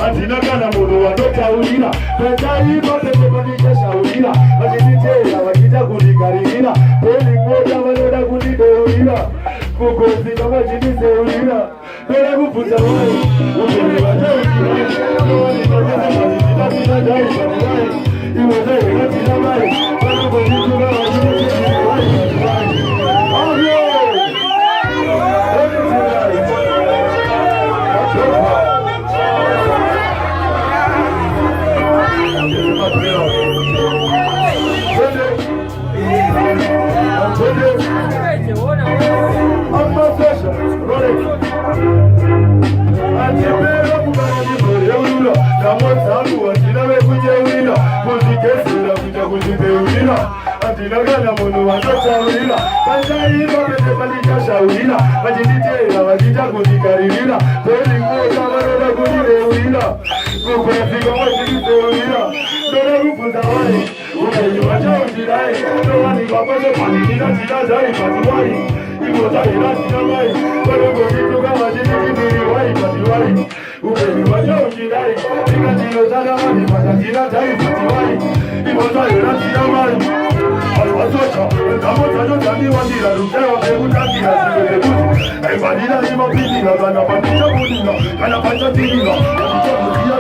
Atinakana munhu wanotaurira pachaipa pekepandikashaurira vachinditeera vachiita kundigaririra peningoda vanoda kundideurira kukozika vachindiseurira pera kubvunza vai upenyu vachautiaiaatina daiavai iwe zvaikatina vai vanogondituka vachinditeera vai Atinakana munhu wanotaurira pachaipa pekepandikashaurira vachinditeera vachiita kundigaririra peningoda vanoda kundireurira kukozika vachindiseurira ndoda kubvunza vai upenyu vachautirai ndowanikwa pachepandikinatina zai patiwai ivo zvairatina vai vanogondituka vachinditindiri vai patiwai upenyu vachautirai ikatinotsana vanhu patatina zai patiwai ivo zvairatina vai Azocha, ndamo dzacho dzandiwandira rutewa pekutakira zvimwe zvekuti aivadira imapirira kana pandichabudirira kana pachatirira pandichabudirira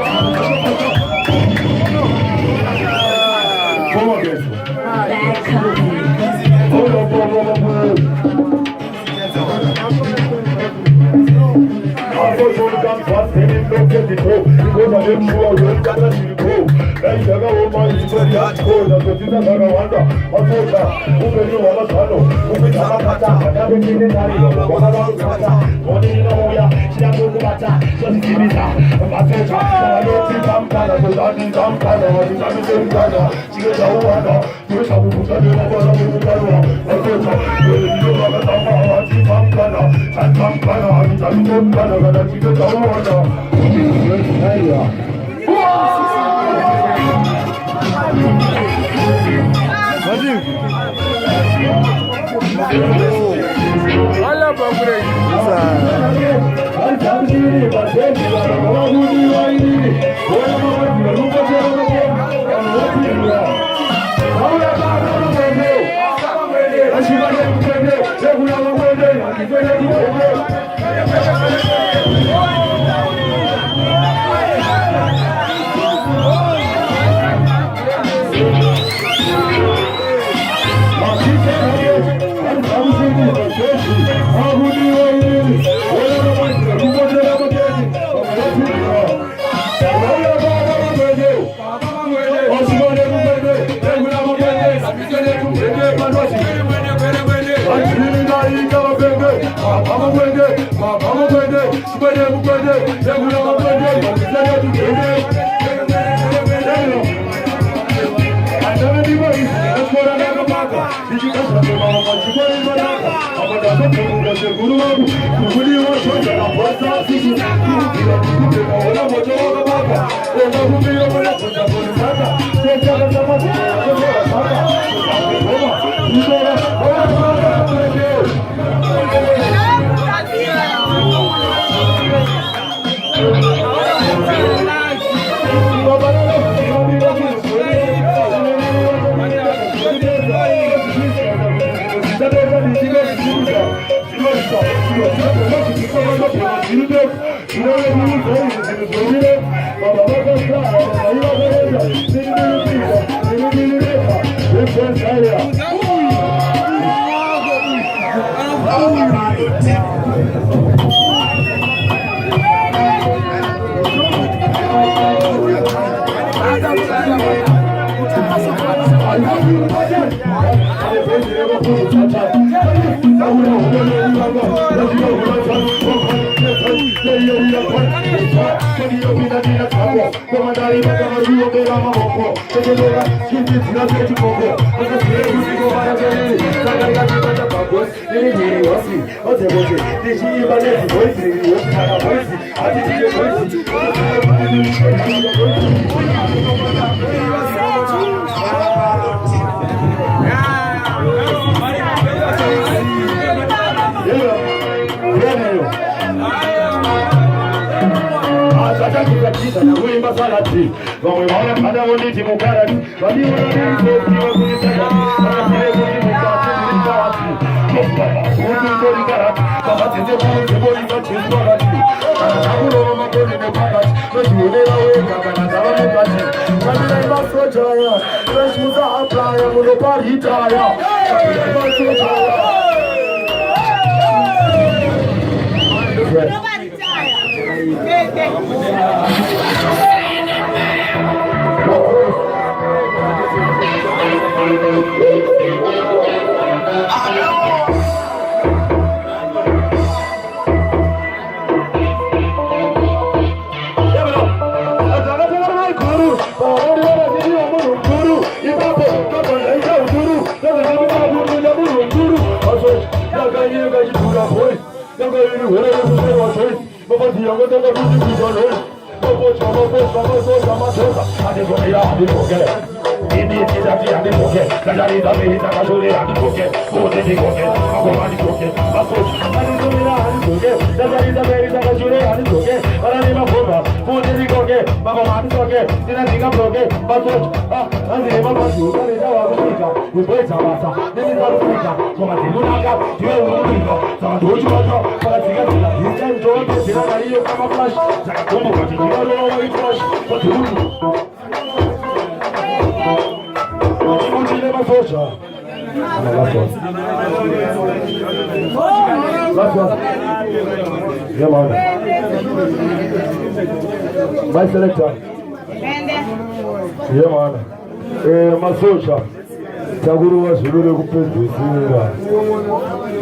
Olha pra por aí. palati. Vamos embora, cada um de tipo cara. Vai de uma vez, eu vou conhecer. Para tirar o tipo cara, ele tá aqui. O tipo de cara, para fazer o tipo de cara, ele tá aqui. Para o nome do meu pai, mas o meu é o cara, na sala do pai. Mas ele vai só joia, mas usa a praia, no paritaia. Ele vai só joia. My selector. Yeah, man. Masosha. Taguru was really good.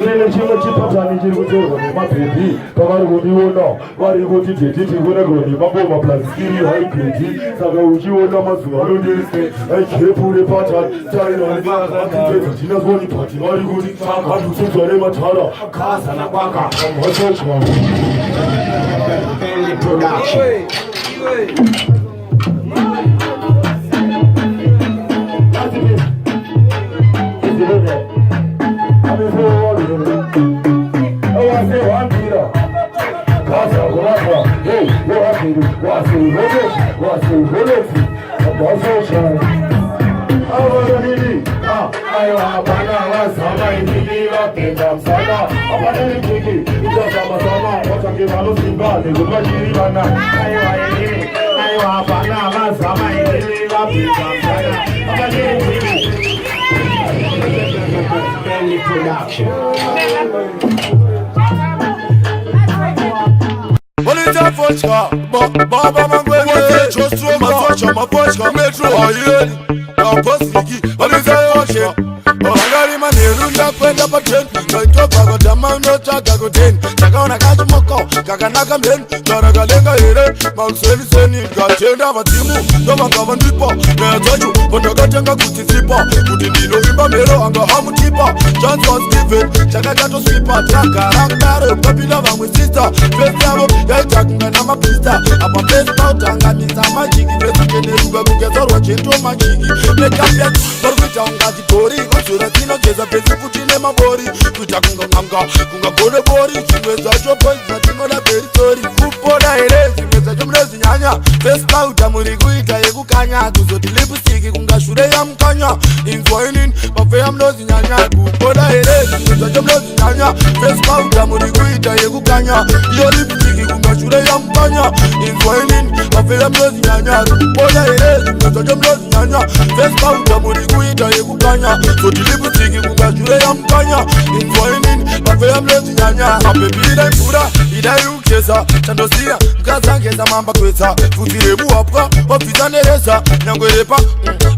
Nene chima chipata ni jiru tero ni mapendi. Kamaru gudi wono. Wari gudi teti guna gudi. Mabo maplasiri hai peti. Saga uji wono masuwa nundiriste. Hai chepure pata. Chari na nibaza. Teti china zoni pati. Wari gudi. Saka dusu zore machara. Kasa na baka. Masosha. Belly production. Baba mangwele, chostro masocha mapochka metro. Ayeli, apostliki, alizayoshe. Ogari manerunda kwenda paten. Kaitoka kwa tamano chaka koten. Chakaona kazu moko, kakanaka men. Karagalenga ere, mauseni seni. Katenda vatimu, doma kavandipo. Neatoju, pondogatenga kutisipo. Kutindino imba mero, anga hamu tipa. Chance was given, chaka kato sweeper. Chaka raktaro, kapila vangwe sister. Face yabo, yaitakunga na mapista. Apa face pautanga nisa majiki. Face keneruga kugezorwa chento majiki. Make up yet, torvita unga jitori. Kusura kino geza pesi futine mabori. Kuta kunga nganga, kunga kone bori. Chimweza chopo, zatingo na beri story. Kupoda ere, chimweza chomrezi nyanya. Face pauta muri kuita yeku kanya. Kuzoti lipustiki kunga shure ya mkanya. Infoinin, mafea mlozi nyanya. Kupoda ere, chimweza chomrezi nyanya. Face pauta muri kuita yeku kanya. Iyo lipustiki kunga shure ya mkanya. Infoinin, mafea mlozi nyanya. Kupoda ere, chimweza chomrezi nyanya. Face pauta muri kuita yeku kanya. So deliver tiki kunga shure ya mkanya. Infoinin, mafea mlozi nyanya. Mapepira impura, ida yukesa. Chandosia, mkazangeza mamba kwesa. Futirebu wapka, wafizanereza. Nyangwerepa,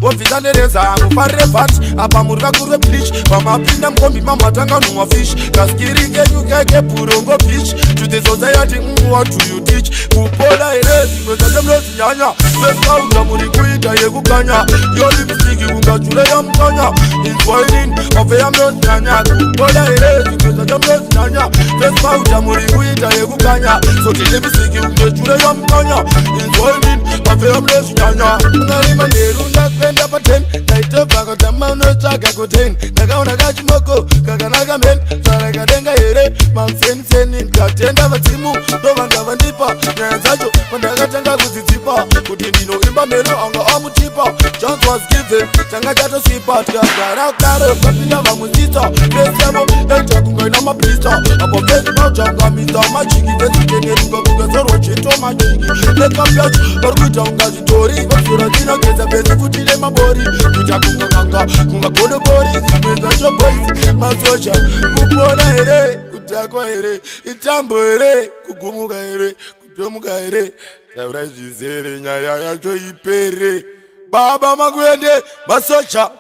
wafizanereza. Mufare pat, apa murga kurwe bleach. Mama pinda mkombi, mama tanga nuwa fish. Kaskiri kenyu keke purongo fish. To the society, what do you teach? Kupola erezi, mweza mlozi nyanya. Feska uta muri kuita yeku kanya. Yoli mstiki kunga shure ya mkanya. Infoinin, mafea mlozi nyanya. Kupola erezi, mweza mlozi nyanya. Feska uta muri kuita yeku kanya. So tile mstiki kunga shure ya mkanya. Infoinin, mafea mlozi nyanya. Ngarima nerunda kwenda paten. Naitopa kotama unochaka koten. Nakaona kachimoko, kakanaga men. Saraka denga ere, mamsen senin. Katenda vatimu, dovanga vandipa. Nyanzajo, ndakatanga kudzidzipa kuti ndinoimba meno anga amutipa. Chance was given, tanga chatosvipa tikagara kudaro kapinda vamudzidza pesemo ejakungaina mapista apo pezvinaujangamisa majiki vezvitengeruka kugezorwa cheto majiki nekapyacho vari kuita kunga zvitori vazora dzinogeza pesi kuti nemabori kuita kunganganga kunga godobori zimwe zvacho boisi masoja kupona here kutakwa here itambo here kugumuka here kutomuka here taura zvizere nyaya yacho ipere baba makwende masoja